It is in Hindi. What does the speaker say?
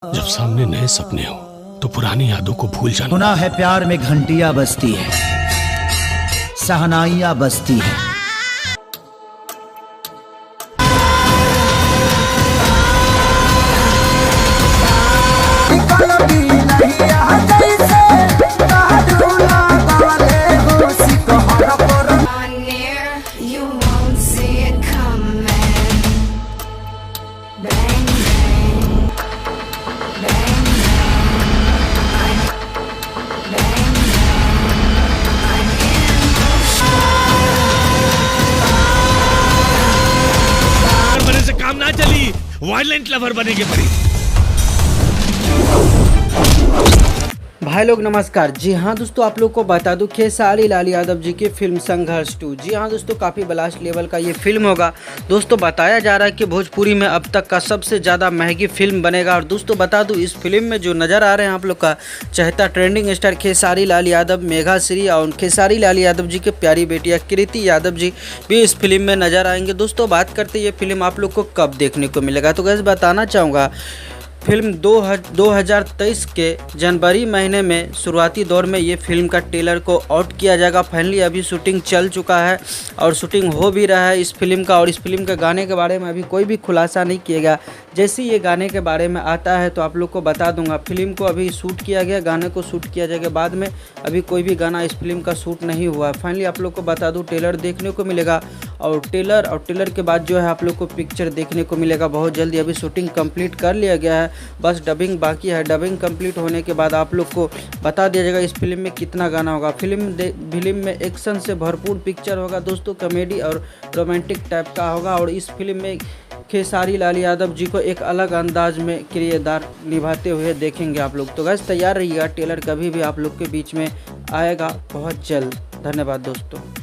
जब सामने नए सपने हो तो पुरानी यादों को भूल जाना। सुना है प्यार में घंटियां बजती है, सहनाइयां बजती है। काम ना चली, वायलेंट लवर बनेंगे पड़ी। भाई लोग नमस्कार। जी हाँ दोस्तों, आप लोग को बता दूं खेसारी लाल यादव जी की फिल्म संघर्ष 2। जी हाँ दोस्तों, काफ़ी ब्लास्ट लेवल का ये फिल्म होगा। दोस्तों बताया जा रहा है कि भोजपुरी में अब तक का सबसे ज़्यादा महंगी फिल्म बनेगा। और दोस्तों बता दूं, इस फिल्म में जो नज़र आ रहे हैं आप लोग का चहेता ट्रेंडिंग स्टार खेसारी लाल यादव, मेघा श्री और खेसारी लाल यादव जी की प्यारी बेटिया कृति यादव जी भी इस फिल्म में नज़र आएंगे। दोस्तों बात करते ये फिल्म आप लोग को कब देखने को मिलेगा, तो गैस बताना चाहूँगा फिल्म 2023 के जनवरी महीने में शुरुआती दौर में ये फिल्म का ट्रेलर को आउट किया जाएगा। फाइनली अभी शूटिंग चल चुका है और शूटिंग हो भी रहा है इस फिल्म का। और इस फिल्म के गाने के बारे में अभी कोई भी खुलासा नहीं किया गया। जैसे ये गाने के बारे में आता है तो आप लोग को बता दूंगा। फिल्म को अभी शूट किया गया, गाने को शूट किया जाएगा बाद में। अभी कोई भी गाना इस फिल्म का शूट नहीं हुआ है। फाइनली आप लोग को बता दूँ ट्रेलर देखने को मिलेगा और ट्रेलर के बाद जो है आप लोग को पिक्चर देखने को मिलेगा बहुत जल्दी। अभी शूटिंग कंप्लीट कर लिया गया है, बस डबिंग बाकी है। डबिंग कंप्लीट होने के बाद आप लोग को बता दिया जाएगा इस फिल्म में कितना गाना होगा। फिल्म में एक्शन से भरपूर पिक्चर होगा दोस्तों, कॉमेडी और रोमांटिक टाइप का होगा। और इस फिल्म में खेसारी लाल यादव जी को एक अलग अंदाज में किरदार निभाते हुए देखेंगे आप लोग। तो गाइस तैयार रहिएगा, ट्रेलर कभी भी आप लोग के बीच में आएगा बहुत जल्द। धन्यवाद दोस्तों।